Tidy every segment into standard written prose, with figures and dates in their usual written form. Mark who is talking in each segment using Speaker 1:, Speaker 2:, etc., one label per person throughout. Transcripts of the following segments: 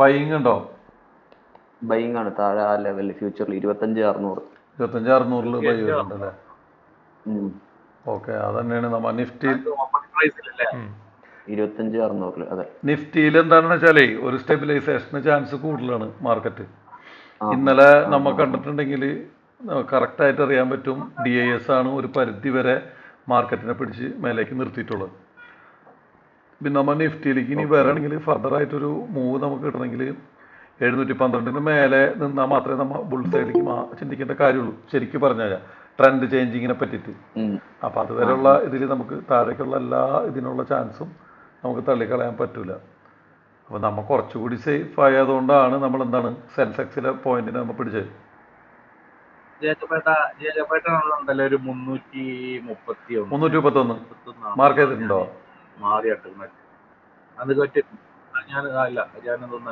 Speaker 1: Buying ഉണ്ടോ?
Speaker 2: Buying ആണ് താഴെ ആ ലെവലിൽ ഫ്യൂച്ചറിൽ 25,600.
Speaker 1: 25,600 ബൈ വരുന്നുണ്ടല്ലേ?
Speaker 2: ഉം.
Speaker 1: ഓക്കെ, അത് തന്നെയാണ് നമ്മൾ നിഫ്റ്റി.
Speaker 2: 25,600 അതെ.
Speaker 1: നിഫ്റ്റിയിൽ എന്താണെന്ന് വെച്ചാലേ ഒരു സ്റ്റെബിലൈസേഷന് ചാൻസ് കൂടുതലാണ് മാർക്കറ്റ്.
Speaker 2: ആ
Speaker 1: ഇന്നലെ
Speaker 2: ആ
Speaker 1: നമ്മൾ
Speaker 2: ആ ആ.
Speaker 1: കണ്ടിട്ടുണ്ടെങ്കിൽ കറക്റ്റായിട്ട് അറിയാൻ പറ്റും DIS ആണ് ഒരു പരിധി വരെ മാർക്കറ്റിനെ പിടിച്ച് മേലേക്ക് നിർത്തിയിട്ടുള്ളത്. പിന്നെ നമ്മൾ നിഫ്റ്റിയിലേക്ക് ഇനി
Speaker 2: ഓക്കെ.
Speaker 1: വരണമെങ്കിൽ ഫർദറായിട്ടൊരു മൂവ് നമുക്ക് കിട്ടണമെങ്കിൽ 712 മേലെ നിന്നാൽ മാത്രമേ നമ്മൾ ബുൾ സൈഡിലേക്ക് ചിന്തിക്കേണ്ട കാര്യമുള്ളൂ, ശരിക്കും പറഞ്ഞാൽ ട്രെൻഡ് ചേഞ്ചിങ്ങിനെ പറ്റിയിട്ട്.
Speaker 2: ഉം.
Speaker 1: അപ്പോൾ
Speaker 2: ആ
Speaker 1: അതുവരെയുള്ള
Speaker 2: ആ.
Speaker 1: ഇതിൽ നമുക്ക് താഴേക്കുള്ള എല്ലാ ഇതിനുള്ള ചാൻസും നമുക്ക് തള്ളിക്കളയാൻ പറ്റില്ല. അപ്പോൾ നമ്മൾ കുറച്ചുകൂടി സേഫ് ആയതുകൊണ്ടാണ് നമ്മൾ എന്താണ് സെൻസെക്സിലെ പോയിന്റിനെ നമ്മൾ പിടിച്ചത്.
Speaker 3: ജേക്കബേട്ടനുണ്ടല്ലോ ഒരു
Speaker 1: 331 മാർക്ക് ചെയ്തിട്ടുണ്ടോ?
Speaker 3: മാറിയാട്ട് അത് പറ്റി ഞാനതൊന്ന്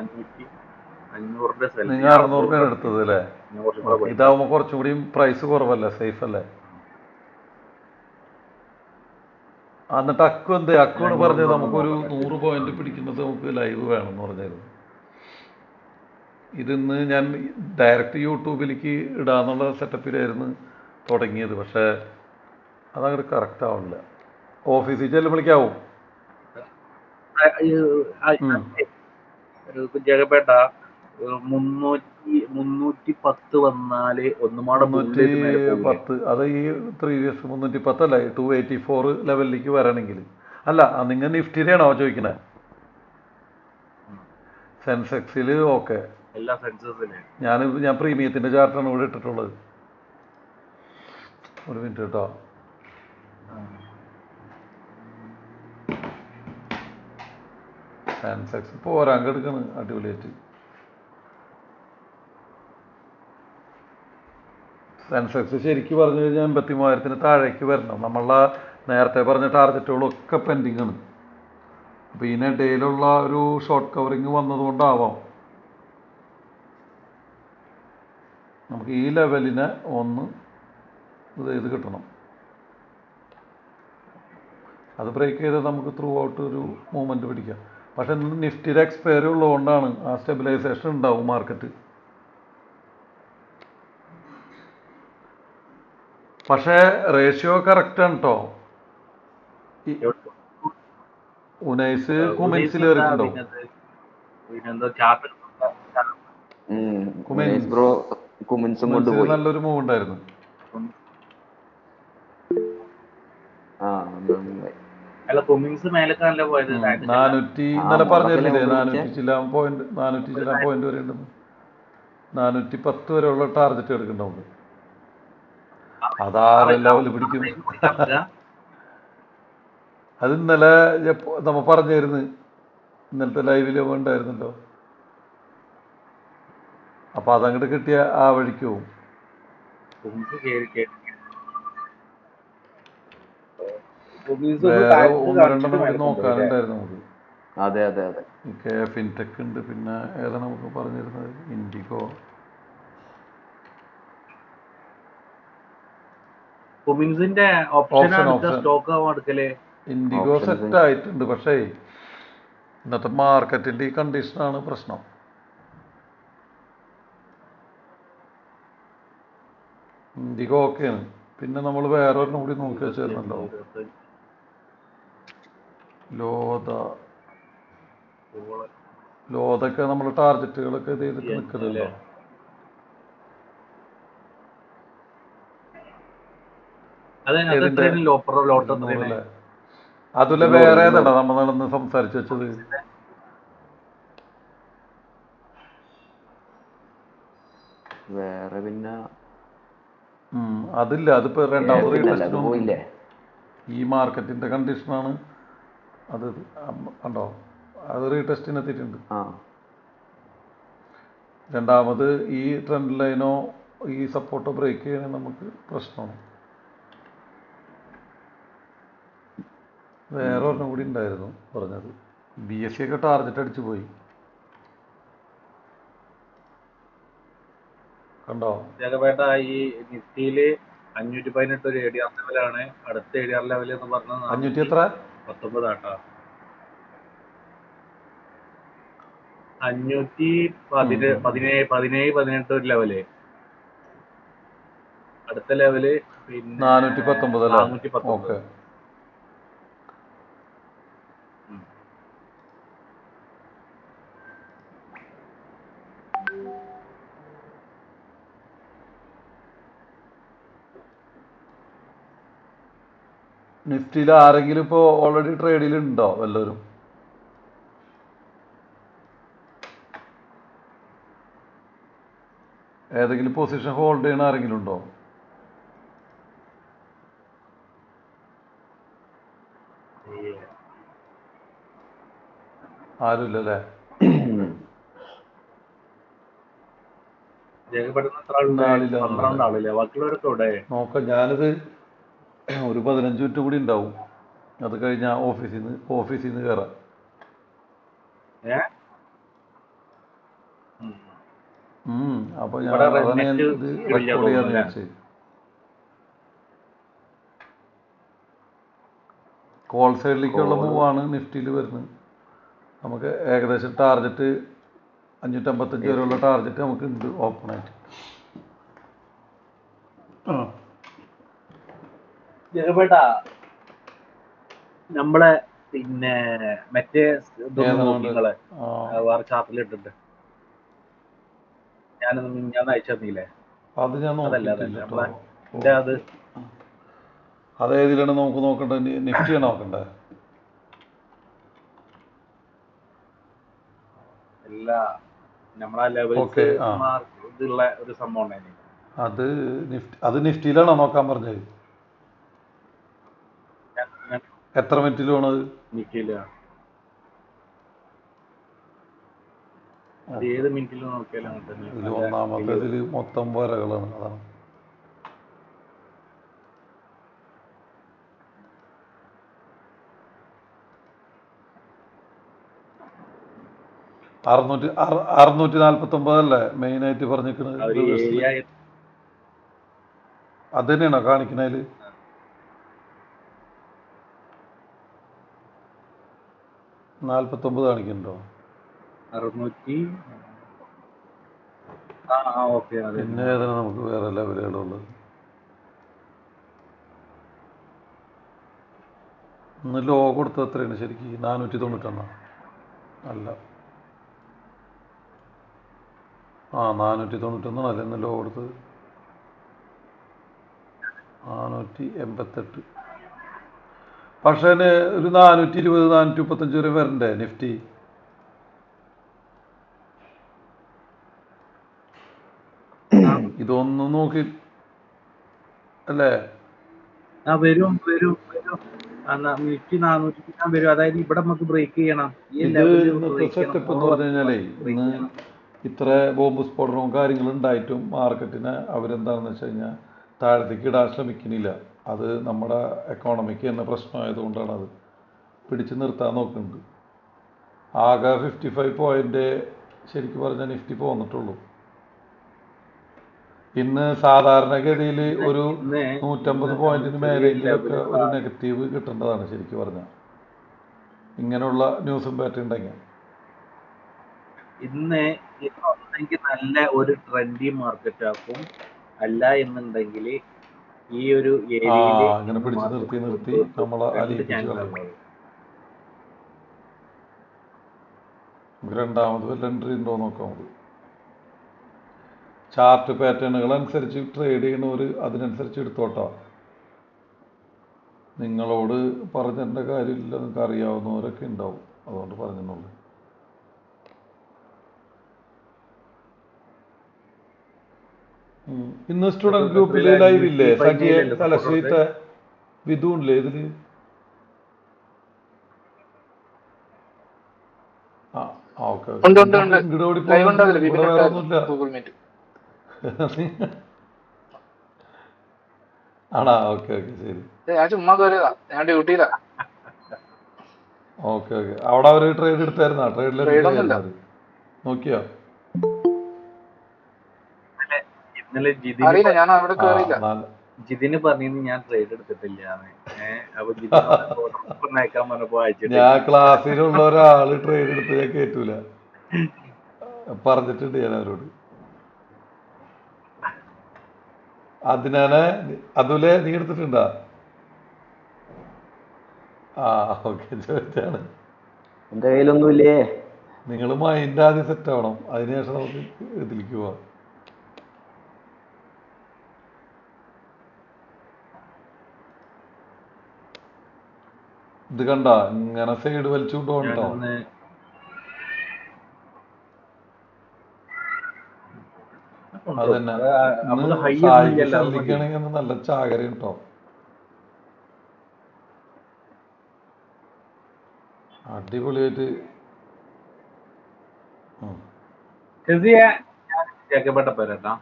Speaker 3: 500
Speaker 1: നിങ്ങൾ 600 എടുത്തത് അല്ലേ? ഇതാവുമ്പോൾ കുറച്ചും കൂടി പ്രൈസ് കുറവല്ലേ, സേഫ് അല്ലേ? എന്നിട്ട് അക്കുവാണ് പറഞ്ഞത് നമുക്കൊരു 100 പോയിന്റ് പിടിക്കുന്നത് നമുക്ക് ലൈവ് വേണമെന്ന് പറഞ്ഞായിരുന്നു. ഇതിന്ന് ഞാൻ ഡയറക്റ്റ് യൂട്യൂബിലേക്ക് ഇടാന്നുള്ള സെറ്റപ്പിലായിരുന്നു തുടങ്ങിയത്, പക്ഷേ അതങ്ങോട്ട് കറക്റ്റ് ആവണില്ല. ഓഫീസിൽ ചെല്ലുമ്പോഴേക്കാവും.
Speaker 3: ജേക്കബേട്ട 310 വന്നാല് ഒന്നുമാടെ
Speaker 1: 310 അത് ഈ 310 അല്ലേ 284 ലെവലിലേക്ക് വരണമെങ്കിൽ. അല്ല, നിങ്ങൾ നിഫ്റ്റിയിലാണോ ചോദിക്കണേ? സെൻസെക്സിൽ ഓക്കെ. ഞാൻ പ്രീമിയത്തിൻ്റെ ചാർട്ടാണ് ഇവിടെ ഇട്ടിട്ടുള്ളത്. ഒരു മിനിറ്റ് കേട്ടോ. സെൻസെക്സ് പോരാൻ കിടക്കണ് അടിപൊളിയായിട്ട്. സെൻസെക്സ് ശരിക്കും പറഞ്ഞു കഴിഞ്ഞാൽ 83,000 താഴേക്ക് വരണം. നമ്മളെ നേരത്തെ പറഞ്ഞ ടാർഗറ്റുകളൊക്കെ പെൻഡിങ് ആണ്. അപ്പോൾ ഇതിനിടയിലുള്ള ഒരു ഷോർട്ട് കവറിങ് വന്നതുകൊണ്ടാവാം നമുക്ക് ഈ ലെവലിനെ ഒന്ന് ഇത് കിട്ടണം. അത് ബ്രേക്ക് ചെയ്താൽ നമുക്ക് ത്രൂ ഔട്ട് ഒരു മൂവ്മെൻറ്റ് പിടിക്കാം. പക്ഷെ നിഫ്റ്റിയുടെ എക്സ്പയറി ഉള്ളതുകൊണ്ടാണ് ആ സ്റ്റെബിലൈസേഷൻ ഉണ്ടാവും മാർക്കറ്റ്. പക്ഷേ റേഷ്യോ കറക്റ്റാണ് കേട്ടോ. ഉനൈസ് കുമിൻസിൽ കയറിയിട്ടുണ്ടാവും. നല്ലൊരു മൂവ് ഉണ്ടായിരുന്നു. ഇന്നലെ പറഞ്ഞിരുന്നില്ലേ 400 ചില പോയിന്റ് വരെ ഉണ്ടെന്ന്. 410 വരെയുള്ള ടാർഗറ്റ് എടുക്കുന്നുണ്ട്. അതാറ് ലെവല് പിടിക്കും. അത് ഇന്നലെ നമ്മ പറഞ്ഞിരുന്നു, ഇന്നലത്തെ ലൈവില് ഉണ്ടായിരുന്നല്ലോ. അപ്പൊ അതങ്ങോട്ട് കിട്ടിയ ആ വഴിക്ക് പോവും. വേറെ 1-2 കൂടി നോക്കാനുണ്ടായിരുന്നു നമുക്ക്.
Speaker 2: അതെ അതെ അതെ.
Speaker 1: ഫിൻടെക് ഉണ്ട്, പിന്നെ ഏതാണ് നമുക്ക് പറഞ്ഞിരുന്നത്, ഇൻഡിഗോ. ഇൻഡിഗോ സെറ്റ് ആയിട്ടുണ്ട്, പക്ഷേ ഇന്നത്തെ മാർക്കറ്റിന്റെ ഈ കണ്ടീഷനാണ് പ്രശ്നം. ഇൻഡിഗോ ഓക്കെയാണ്. പിന്നെ നമ്മൾ വേറെ ഒരെണ്ണം കൂടി നോക്കി വെച്ചിരുന്നല്ലോ, ലോതൊക്കെ നമ്മൾ ടാർഗറ്റുകളൊക്കെ ഇത് ചെയ്തിട്ട് നിൽക്കുന്നുണ്ടോ? അതുപോലെ വേറെ ഏതാ നമ്മൾ നടന്ന് സംസാരിച്ചു വെച്ചത്?
Speaker 2: വേറെ പിന്നെ
Speaker 1: അതില്ല. അതിപ്പോ രണ്ടാമത് റീടെസ്റ്റ്. ഈ മാർക്കറ്റിന്റെ കണ്ടീഷനാണ് അത്. കണ്ടോ, അത് റീടെസ്റ്റിന് എത്തിയിട്ടുണ്ട്. രണ്ടാമത് ഈ ട്രെൻഡ് ലൈനോ ഈ സപ്പോർട്ടോ ബ്രേക്ക് ചെയ്യണേ നമുക്ക് പ്രശ്നമാണ്. വേറെ ഒരെണ്ണം കൂടി ഉണ്ടായിരുന്നു പറഞ്ഞത്. BSE ഒക്കെ ടാർഗറ്റ് അടിച്ചു പോയി, കണ്ടോ?
Speaker 3: ഈ നിഫ്റ്റിയില് 518 ഒരു ADR ലെവലാണ്. അടുത്ത ADR ലെവൽ എന്ന് പറഞ്ഞത്
Speaker 1: 519
Speaker 3: ആട്ടോ. 517 ഒരു ലെവല്. അടുത്ത ലെവല് പിന്നെ
Speaker 1: 419 അല്ലേ?
Speaker 3: 419.
Speaker 1: ഓക്കെ. നിഫ്റ്റിയിൽ ആരെങ്കിലും ഇപ്പോൾ ഓൾറെഡി ട്രേഡിലുണ്ടോ വല്ലവരും? ഏതെങ്കിലും പൊസിഷൻ ഹോൾഡ് ചെയ്യണ ആരെങ്കിലും ഉണ്ടോ? ആരുമില്ലല്ലേ?
Speaker 3: രേഖപ്പെടുത്തുന്ന എത്ര ആളുണ്ട്?
Speaker 1: നാളില്ല
Speaker 3: 12 ആളില്ലേ? ബാക്കിയുള്ളവരൊക്കെ ഇവിടെ.
Speaker 1: നോക്കാം. ഞാനിത് ഒരു 15 മിനിറ്റ് കൂടി ഉണ്ടാവും. അത് കഴിഞ്ഞാൽ ഓഫീസിൽ നിന്ന് കയറാം. അപ്പോൾ ഞാൻ അതാണ് ഞാൻ ഇത് റെക്കോർഡ് ചെയ്യാന്ന് വിചാരിച്ചത്. കോൾ സൈഡിലേക്കുള്ള മൂവാണ് നിഫ്റ്റിയിൽ വരുന്നത്. നമുക്ക് ഏകദേശം ടാർഗറ്റ് 555 വരെയുള്ള ടാർഗറ്റ് നമുക്ക് ഉണ്ട് ഓപ്പണായിട്ട്.
Speaker 3: ജഗപേട്ടാ, നമ്മളെ പിന്നെ മറ്റേ നോക്കിങ്ങളെ വേറെ ചാർട്ടിലിട്ടിട്ട് ഞാൻ അയച്ചു തന്നില്ലേ?
Speaker 1: അത് ഞാൻ നോക്കിയിട്ടില്ല.
Speaker 3: അത്
Speaker 1: ഏതിലാണ് നമുക്ക് നോക്കണ്ടേ? നിഫ്റ്റിയാണ് നോക്കണ്ടേ?
Speaker 3: അല്ല, നമ്മളെ ലെവൽസ് ഇതുള്ള ഒരു സംഭവം ഉണ്ടായിരുന്നു.
Speaker 1: അത് നിഫ്റ്റിയിലാണോ നോക്കാൻ പറഞ്ഞത്? എത്ര മിനിറ്റിലാണ് അത്?
Speaker 3: നിഫ്റ്റിയിലാണ്. ഏത് മിനിറ്റിൽ നോക്കിയാലും
Speaker 1: ഇതിൽ ഒന്നാമത്തേതിൽ മൊത്തം വരകളാണ്. അതാണ് 649 അല്ലേ മെയിനായിട്ട് പറഞ്ഞിരിക്കുന്നത്? അത് തന്നെയാണോ കാണിക്കുന്നതിൽ? കാണിക്കുന്നുണ്ടോ? പിന്നെ ഏതാണ് നമുക്ക് വേറെ ലെവലുകളുള്ളത്? ഇന്ന് ലോ കൊടുത്തത് എത്രയാണ് ശരിക്കും? 491 അല്ല, 491 അല്ല ഇന്ന് ലോ കൊടുത്തത്. 488. പക്ഷേ ഒരു 420 435 വരെ വരണ്ടേ നിഫ്റ്റി? ഇതൊന്നും നോക്കി അല്ലേ?
Speaker 3: വരും. അതായത് ഇവിടെ നമുക്ക് ബ്രേക്ക് ചെയ്യണം.
Speaker 1: ഇന്നത്തെ സെറ്റപ്പ് എന്ന് പറഞ്ഞു കഴിഞ്ഞാലേ, ഇന്ന് ഇത്ര ബോംബ് സ്ഫോടനവും കാര്യങ്ങളും ഉണ്ടായിട്ടും മാർക്കറ്റിനെ അവരെന്താണെന്ന് വെച്ച് കഴിഞ്ഞാൽ താഴത്തേക്ക് ഇടാൻ ശ്രമിക്കുന്നില്ല. അത് നമ്മുടെ എക്കോണമിക്ക് തന്നെ പ്രശ്നമായതുകൊണ്ടാണ് അത് പിടിച്ചു നിർത്താൻ നോക്കുന്നുണ്ട്. ആകെ 55 പോയിന്റ് ശരിക്കും പറഞ്ഞാൽ നിഫ്റ്റി പോന്നിട്ടുള്ളൂ. ഇന്ന് സാധാരണഗതിയിൽ ഒരു 150 പോയിന്റിന് മേലെങ്കിലൊക്കെ ഒരു നെഗറ്റീവ് കിട്ടേണ്ടതാണ് ശരിക്കും പറഞ്ഞാൽ, ഇങ്ങനെയുള്ള ന്യൂസും പാറ്റേൺ ഉണ്ടെങ്കിൽ.
Speaker 3: ഇന്ന് ഒന്നെങ്കിൽ നല്ല ഒരു ട്രെൻഡി മാർക്കറ്റ് ആക്കും, അല്ല എന്നുണ്ടെങ്കിൽ ഈ ഒരു
Speaker 1: അങ്ങനെ പിടിച്ച് നിർത്തി നമ്മളെ അലിയിപ്പിച്ച് കളയും. രണ്ടാമത് വല്ല എൻട്രി ഉണ്ടോ നോക്കാം. നമുക്ക് ചാർട്ട് പാറ്റേണുകൾ അനുസരിച്ച് ട്രേഡ് ചെയ്യണവർ അതിനനുസരിച്ച് എടുത്തോട്ടോ. നിങ്ങളോട് പറഞ്ഞിട്ട കാര്യമില്ല, നിങ്ങൾക്ക് അറിയാവുന്നവരൊക്കെ ഉണ്ടാവും, അതുകൊണ്ട് പറഞ്ഞെന്നുള്ളൂ. ഇന്ന് സ്റ്റുഡന്റ് ഗ്രൂപ്പിൽ ലൈവ് ഇല്ലേ? സലശ്രീത്തെ വിധു ഇല്ലേ ഇതില്? ഓക്കെ. വേറെ ഒന്നുമില്ല. ആണാ? ഓക്കെ ശരി. ഓക്കെ. അവിടെ അവര് ട്രേഡ് എടുത്തായിരുന്നാ? ട്രേഡിൽ നോക്കിയോ?
Speaker 3: ജിതിന് പറഞ്ഞു ഞാൻ ട്രേഡ് എടുത്തിട്ടില്ല.
Speaker 1: ഞാൻ ക്ലാസ്സിലുള്ള ഒരാള് ട്രേഡ് എടുത്ത് ഞാൻ കേറ്റൂല. പറഞ്ഞിട്ടുണ്ട് ഞാൻ അവരോട്. അതിനാണ് അതുപോലെ നീ എടുത്തിട്ടുണ്ടാ? ആ ഓക്കെ, ചോദിച്ചാണ്.
Speaker 2: എന്റെ കയ്യിലൊന്നുമില്ലേ.
Speaker 1: നിങ്ങൾ മൈൻഡ് ആദ്യം സെറ്റ് ആവണം, അതിനുശേഷം നമുക്ക് ഇതിലേക്ക് പോവാം. ഇത് കണ്ട ഇങ്ങനെ സൈഡ് വലിച്ചുകൊണ്ട് പോകണ്ടോ?
Speaker 3: ഞാനൊന്ന്
Speaker 1: അത് തന്നെ. ഇന്ന്
Speaker 3: നമുക്ക് ഹൈ ഒന്നും
Speaker 1: സായിക്ക്
Speaker 3: ഇല്ലല്ലോ, അത് മതി.
Speaker 1: സല്ലിക്കാണെങ്കിൽ ഒന്ന് നല്ല ചാകര കേട്ടോ. അടിപൊളിയായിട്ട്.
Speaker 3: ഷെസിയെ കേൾക്കപ്പെട്ട പേരട്ടാ.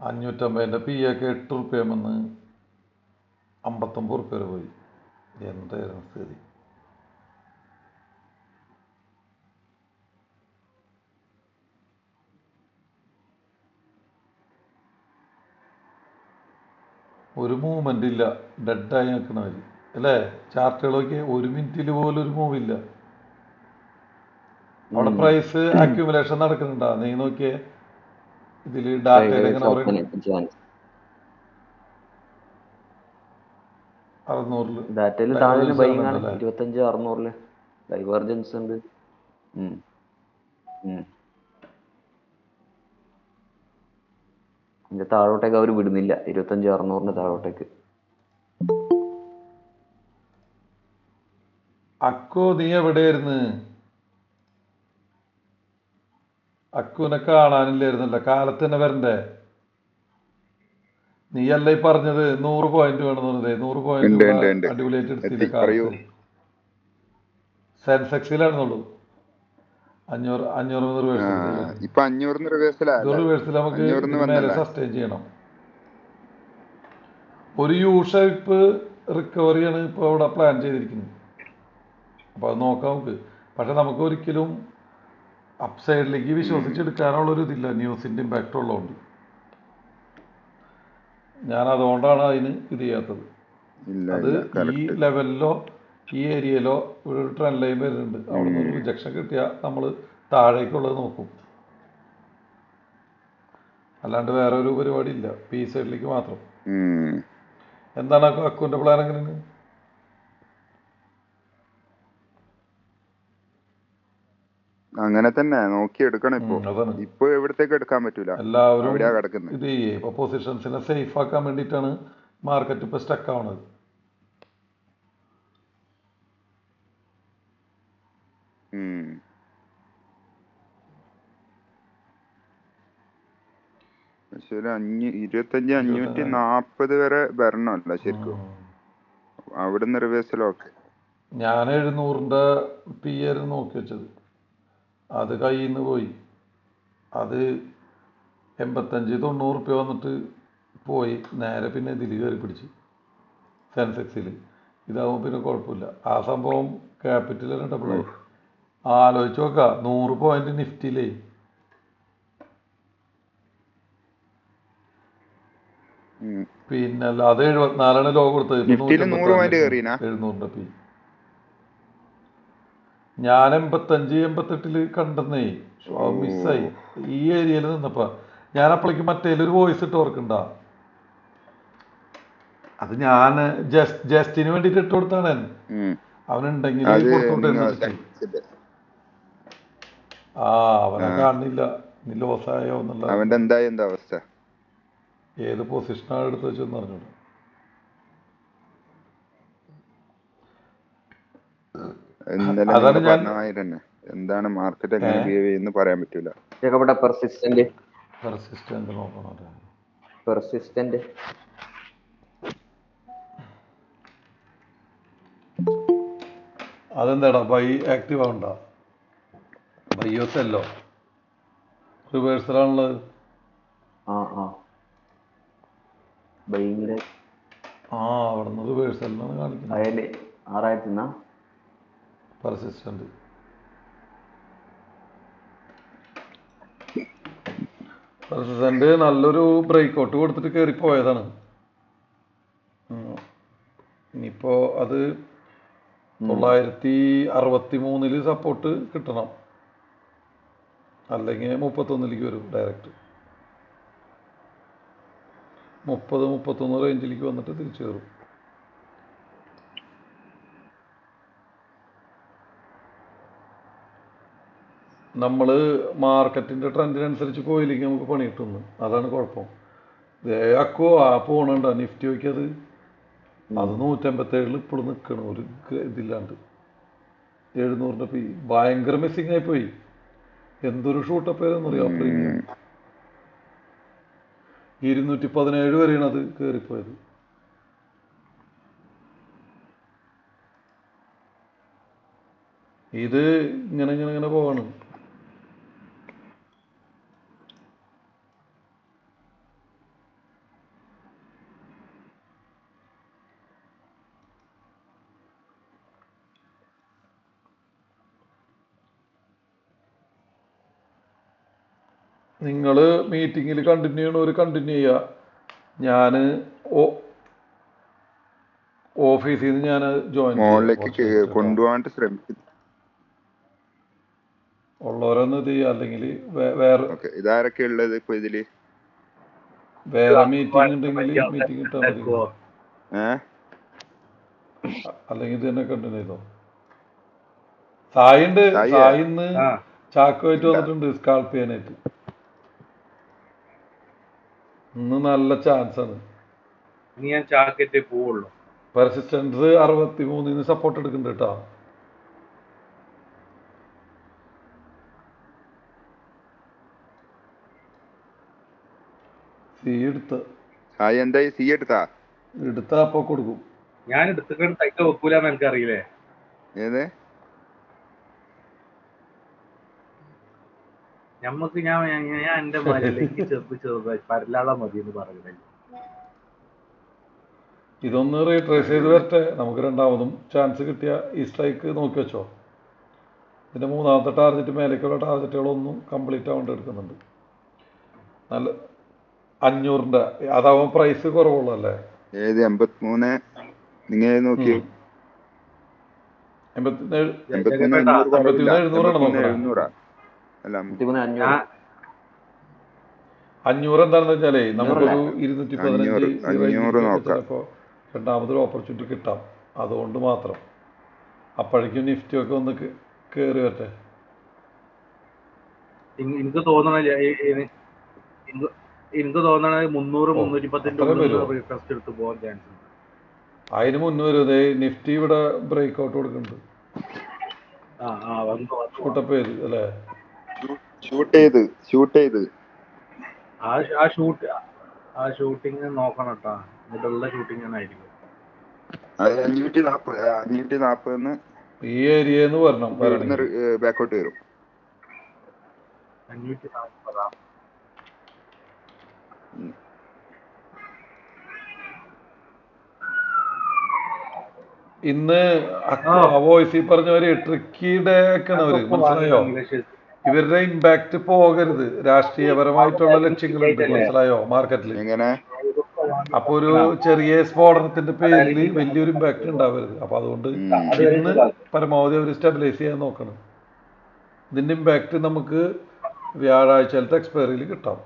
Speaker 1: 550 പി ഒക്കെ 8 റുപ്യ വന്ന് 59 റുപ്യ വരെ പോയി. എന്തായിരുന്നു സ്ഥിതി? ഒരു മൂവ്മെന്റ് ഇല്ല, ഡെഡായി നിൽക്കണവര് അല്ലേ? ചാർട്ടുകളൊക്കെ 1 മിനിറ്റിൽ പോലും ഒരു മൂവില്ല. അവിടെ പ്രൈസ് അക്യുമുലേഷൻ നടക്കുന്നുണ്ടാ? നീ നോക്കിയേ ഇതില് ഡാറ്റയിൽ എങ്ങനെ പറയുന്നത്? 600
Speaker 2: ഡാറ്റയിൽ താഴെ ബൈങ് ആണ്. 25 600 ഡൈവേർജൻസ് ഉണ്ട്. ഇതിന്റെ താഴോട്ടേക്ക് അവർ വിടുന്നില്ല, 25 600 താഴോട്ടേക്ക്.
Speaker 1: അക്കു നീ എവിടെയായിരുന്നു? അക്കുവിനെ കാണാനില്ലായിരുന്നല്ലോ, കാലത്ത് തന്നെ വരണ്ടേ? നീ അല്ല ഈ പറഞ്ഞത് 100 പോയിന്റ് വേണമെന്ന് പറഞ്ഞത്. 100 പോയിന്റ് അടിപൊളിയായിട്ട് എടുത്തില്ല കാലത്ത്. സെൻസെക്സിലാണെന്നുള്ളൂ 500 റിവേഴ്സിൽ നമുക്ക് മേലെ സസ്റ്റെയിൻ ചെയ്യണം. ഒരു യു ഷേപ്പ് റിക്കവറിയാണ് ഇപ്പോൾ അവിടെ പ്ലാൻ ചെയ്തിരിക്കുന്നത്. അപ്പോൾ അത് നോക്കാം നമുക്ക്. പക്ഷെ നമുക്ക് ഒരിക്കലും അപ്സൈഡിലേക്ക് വിശ്വസിച്ചെടുക്കാനുള്ളൊരു ഇതില്ല, ന്യൂസിൻ്റെ ഇമ്പാക്റ്റ് ഉള്ളതുകൊണ്ട്. ഞാൻ അതുകൊണ്ടാണ് അതിന് ഇത് ചെയ്യാത്തത്. അത് ഈ ലെവലിലോ ഈ ഏരിയയിലോ ഒരു ട്രെൻഡ് ലൈൻ വരുന്നുണ്ട്, അവിടെ നിന്ന് ഒരു റിജക്ഷൻ കിട്ടിയാൽ നമ്മൾ താഴേക്കുള്ളത് നോക്കും. അല്ലാണ്ട് വേറെ ഒരു പരിപാടി ഇല്ല, പി സൈഡിലേക്ക് മാത്രം. എന്താണ് അക്കുവിന്റെ പ്ലാൻ? എങ്ങനെയാണ്?
Speaker 4: അങ്ങനെ തന്നെ നോക്കി എടുക്കണം. ഇപ്പൊ എവിടത്തേക്ക് എടുക്കാൻ പറ്റൂല,
Speaker 1: എല്ലാവരും ഇത് ചെയ്യേ. ഇപ്പൊ പൊസിഷൻസിനെ സേഫ് ആക്കാൻ വേണ്ടിയിട്ടാണ് മാർക്കറ്റ് ഇപ്പൊ സ്റ്റക്ക് ആവണത്.
Speaker 4: പക്ഷെ ഒരു 25 540 വരെ വരണമല്ല ശരിക്കും. അവിടുന്ന് റിവേഴ്സലൊക്കെ
Speaker 1: ഞാൻ 700 പി ആയിരുന്നു നോക്കി വെച്ചത്, അത് കയ്യിൽ നിന്ന് പോയി. അത് 85 90 റുപ്യ വന്നിട്ട് പോയി. നേരെ പിന്നെ ഇതിൽ കയറി പിടിച്ചു സെൻസെക്സിൽ. ഇതാവുമ്പോൾ പിന്നെ കുഴപ്പമില്ല. ആ സംഭവം ക്യാപിറ്റൽ ഡബിളായി. ആലോചിച്ച് നോക്കാം, 100 പോയിന്റ് നിഫ്റ്റിയിലേ. പിന്നല്ല, അത് 74 ലോ കൊടുത്തത് 700 പി. ഞാൻ 85 88 കണ്ടെന്നേ, മിസ്സായി ഈ ഏരിയയിൽ നിന്നപ്പോ. ഞാൻ അപ്പോഴേക്ക് മറ്റേലൊരു വോയിസ് ഇട്ട് ഓർക്കണ്ട, അത് ഞാൻ ജസ്റ്റിന് വേണ്ടിട്ട് ഇട്ട് കൊടുത്താണ്. അവനുണ്ടെങ്കിൽ അവനെ കാണുന്നില്ല. നീ ലോസായോ എന്നുള്ള
Speaker 4: അവന്റെ എന്താ അവസ്ഥ,
Speaker 1: ഏത് പൊസിഷനാണ് എടുത്ത് വെച്ചെന്ന് പറഞ്ഞോളൂ. അതാണ് ഞാൻ
Speaker 4: എന്താണ് മാർക്കറ്റ് എങ്ങനെ ബിഹേവ് ചെയ്യുന്നു പറയാൻ പറ്റൂല.
Speaker 1: പെർസിസ്റ്റന്റ് നോക്കണം.
Speaker 2: പെർസിസ്റ്റന്റ്
Speaker 1: അതെന്താടാ ബൈ ആക്റ്റീവ് ആവണ്ട? ബൈയോ സെല്ലോ റിവേഴ്സലാണുള്ളത്. അവിടെ നിന്ന് റിവേഴ്സലിനാണ് കാണിക്കുന്നത്. പെർസിസ്റ്റന്റ് നല്ലൊരു ബ്രേക്ക് ഔട്ട് കൊടുത്തിട്ട് കയറി പോയതാണ്. ഇനിയിപ്പോ അത് 963 സപ്പോർട്ട് കിട്ടണം, അല്ലെങ്കിൽ 31 വരും ഡയറക്റ്റ്. 30-31 റേഞ്ചിലേക്ക് വന്നിട്ട് തിരിച്ചു കയറും. നമ്മൾ മാർക്കറ്റിൻ്റെ ട്രെൻഡിനനുസരിച്ച് പോയില്ലെങ്കിൽ നമുക്ക് പണി കിട്ടുന്നു, അതാണ് കുഴപ്പം. അക്കോ ആ പോണുണ്ടോ നിഫ്റ്റി വയ്ക്കത്, അത് 157 ഇപ്പോഴും നിൽക്കണം ഒരു ഇതില്ലാണ്ട്. 700 പി ഭയങ്കര മിസ്സിങ് ആയിപ്പോയി. എന്തൊരു ഷൂട്ടപ്പ് ഏതെന്നറിയാം. പ്രീമിയം 217 വരെയാണ് അത് കയറിപ്പോയത്. ഇത് ഇങ്ങനെ ഇങ്ങനെ ഇങ്ങനെ പോവാണ്. നിങ്ങൾ മീറ്റിങ്ങിൽ കണ്ടിന്യൂ ചെയ്യണവർ കണ്ടിന്യൂ ചെയ്യുക. ഞാൻ ഓഫീസിൽ നിന്ന് ഞാൻ ജോയിൻ
Speaker 4: കൊണ്ടുപോകാൻ ശ്രമിക്കും
Speaker 1: ഉള്ളവരൊന്നും ഇത് ചെയ്യുക. അല്ലെങ്കിൽ വേറെ
Speaker 4: ഇതാരൊക്കെ ഉള്ളത് ഇപ്പൊ ഇതില്?
Speaker 1: വേറെ മീറ്റിംഗ് ഉണ്ടെങ്കിൽ മീറ്റിംഗ് ഇട്ടാൽ മതി, അല്ലെങ്കിൽ ഇത് തന്നെ കണ്ടിന്യൂ ചെയ്തോ. സായിണ്ട്, സായിന്ന് ചാക്കുമായിട്ട് വന്നിട്ടുണ്ട് സ്കാൾപ്പ് ചെയ്യാനായിട്ട്. ഇന്ന് നല്ല ചാൻസ് ആണ്.
Speaker 3: ഞാൻ ചാക്കറ്റേ പോവുള്ളൂ.
Speaker 1: പെർസിസ്റ്റൻസ് 63 സപ്പോർട്ട് എടുക്കുന്നുണ്ട് കേട്ടോ. സി എടുത്ത അപ്പൊ കൊടുക്കും.
Speaker 3: ഞാൻ എടുത്തിട്ട് തൈക്ക വെക്കൂലെന്ന് എനിക്ക് അറിയില്ലേ.
Speaker 4: ഏത്
Speaker 3: ഞമ്മക്ക് ഞാൻ എന്റെ മരലേക്ക് ചെറുതായി പരലാള മതി എന്ന് പറയുന്നത്.
Speaker 1: ഇതൊന്ന് റീട്രേസ് ചെയ്ത് വരട്ടെ, നമുക്ക് രണ്ടാമതും ചാൻസ് കിട്ടിയ ഈ സ്ട്രൈക്ക് നോക്കി വെച്ചോ. ഇതിന്റെ മൂന്നാമത്തെ ടാർഗറ്റ്, മേലേക്കുള്ള ടാർഗറ്റുകളൊന്നും കംപ്ലീറ്റ് ആവേണ്ടി എടുക്കുന്നുണ്ട്. നല്ല 500-ന്റെ അതാവുമ്പോ പ്രൈസ് കുറവുള്ളല്ലേ.
Speaker 4: ഏത് 83 നിങ്ങൾ നോക്കി
Speaker 1: 500 എന്താണെന്ന് വെച്ചാലേ നമുക്കൊരു 215 ചിലപ്പോ രണ്ടാമതൊരു ഓപ്പർച്യൂണിറ്റി കിട്ടാം. അതുകൊണ്ട് മാത്രം. അപ്പോഴേക്കും നിഫ്റ്റി ഒക്കെ ഒന്ന് കയറി വരട്ടെ.
Speaker 3: എനിക്ക് തോന്നണ 300-310 എടുത്ത് പോകാൻ ചാൻസ് ഉണ്ട്.
Speaker 1: അതിന് മുന്നേ വരും. നിഫ്റ്റി ഇവിടെ ബ്രേക്ക് ഔട്ട് കൊടുക്കുന്നുണ്ട്. അല്ലേ
Speaker 3: ഷൂട്ടിങ് നോക്കണം കേട്ടാ. ഇതുള്ള ഷൂട്ടിങ് ആയിരിക്കും.
Speaker 4: 540
Speaker 1: ഈ ഏരിയ വരണം,
Speaker 4: ബാക്കോട്ട് വരും.
Speaker 3: 540.
Speaker 1: ഇന്ന് വോയിസിൽ പറഞ്ഞവര് ട്രിക്കിയുടെ ഒക്കെയാണ് മനസ്സിലായോ. ഇവരുടെ ഇമ്പാക്ട് പോകരുത്. രാഷ്ട്രീയപരമായിട്ടുള്ള ലക്ഷ്യങ്ങളുണ്ട്, മനസ്സിലായോ മാർക്കറ്റിൽ. അപ്പൊ ഒരു ചെറിയ സ്ഫോടനത്തിന്റെ പേരിൽ വലിയൊരു ഇമ്പാക്ട് ഉണ്ടാവരുത്. അപ്പൊ അതുകൊണ്ട് ഇന്ന് പരമാവധി അവർ സ്റ്റെബിലൈസ് ചെയ്യാൻ നോക്കണം. ഇതിന്റെ ഇമ്പാക്ട് നമുക്ക് വ്യാഴാഴ്ചത്തെ എക്സ്പയറിയിൽ കിട്ടാം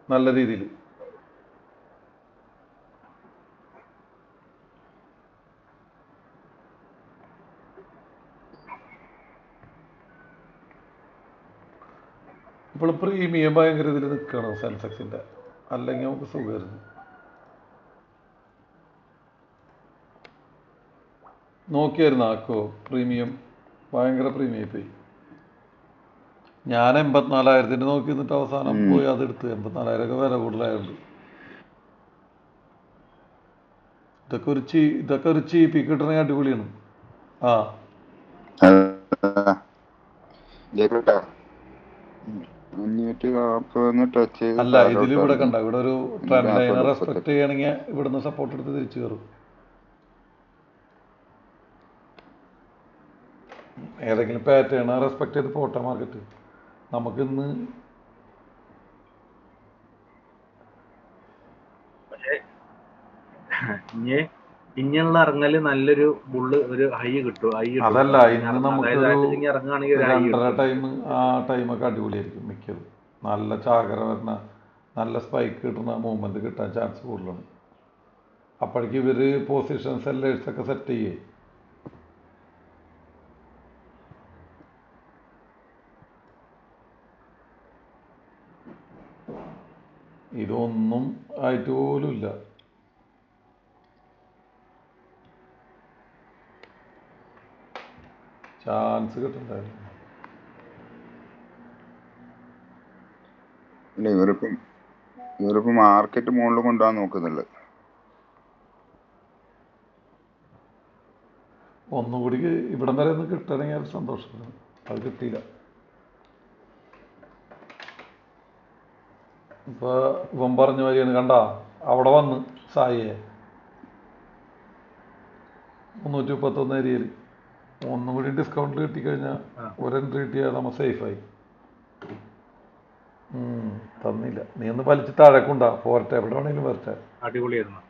Speaker 1: നല്ല രീതിയിൽ. ഇപ്പോൾ പ്രീമിയം ഭയങ്കര ഇതിൽ നിൽക്കണം സെൻസെക്സിന്റെ, അല്ലെങ്കിൽ നമുക്ക് സുഖമായിരുന്നു. നോക്കിയായിരുന്നു ആക്കോ പ്രീമിയം ഭയങ്കര പ്രീമിയം പോയി. ഞാൻ 84,000 നോക്കി നിന്നിട്ട് അവസാനം പോയി അതെടുത്ത്. 84,000 വില കൂടുതലായുണ്ട്. ഇതൊക്കെ ഒരു ചീപ്പി കിട്ടണ അടിപൊളിയാണ്. അല്ല ഇതിൽ ഇവിടെ കണ്ട, ഇവിടെ ഒരു ട്രെൻഡ് ലൈനെ റെസ്പെക്ട് ചെയ്യണമെങ്കിൽ ഇവിടുന്ന് സപ്പോർട്ട് എടുത്ത് തിരിച്ചു കയറും. ഏതെങ്കിലും പാറ്റേൺ റെസ്പെക്ട് ചെയ്ത് പോട്ടെ മാർക്കറ്റ്. നമുക്കിന്ന്
Speaker 3: ഇങ്ങനെയുള്ള ഇറങ്ങല് നല്ലൊരു ബുള്ള് ഒരു ഹൈ കിട്ടും.
Speaker 1: അതല്ല ഇന്ന് നമുക്കൊരു
Speaker 3: ഇറങ്ങുകയാണെങ്കിൽ ഒരു ഹൈ
Speaker 1: 2:30
Speaker 3: കിട്ടും.
Speaker 1: ടൈം ആ ടൈമൊക്കെ അടിപൊളിയായിരിക്കും മിക്കത്. നല്ല ചാകര വരുന്ന നല്ല സ്പൈക്ക് കിട്ടുന്ന മൂവ്മെന്റ് കിട്ടാൻ ചാൻസ് കൂടുതലാണ്. അപ്പോഴേക്ക് ഇവര് പൊസിഷൻ സെല്ലേഴ്സൊക്കെ സെറ്റ് ചെയ്യേ. ഇതൊന്നും ആയിട്ട് പോലും ഇല്ല. ചാൻസ് കിട്ടണ്ടായിരുന്നു.
Speaker 4: അല്ല ഇവരിപ്പം മാർക്കറ്റ് മുകളിൽ കൊണ്ടുപോകാൻ നോക്കുന്നുള്ളത്.
Speaker 1: ഒന്നുകൂടി ഇവിടം വരെ ഒന്ന് കിട്ടണമെങ്കിൽ അത് സന്തോഷമാണ്. അത് കിട്ടിയില്ല. ഇപ്പോൾ ഇവൻ പറഞ്ഞ മാതിരിയാണ്. കണ്ട അവിടെ വന്ന് സായിയെ 331 ഏരിയയിൽ ഒന്നും കൂടി ഡിസ്കൗണ്ടിൽ കിട്ടിക്കഴിഞ്ഞാൽ ഒരു എൻട്രി കിട്ടിയാൽ നമ്മൾ സേഫായി. തന്നില്ല. നീ ഒന്ന് വലിച്ച് താഴേക്കുണ്ടാ പോരട്ടെ, എവിടെ വേണമെങ്കിലും വരട്ടെ.
Speaker 3: അടിപൊളിയായിരുന്നു.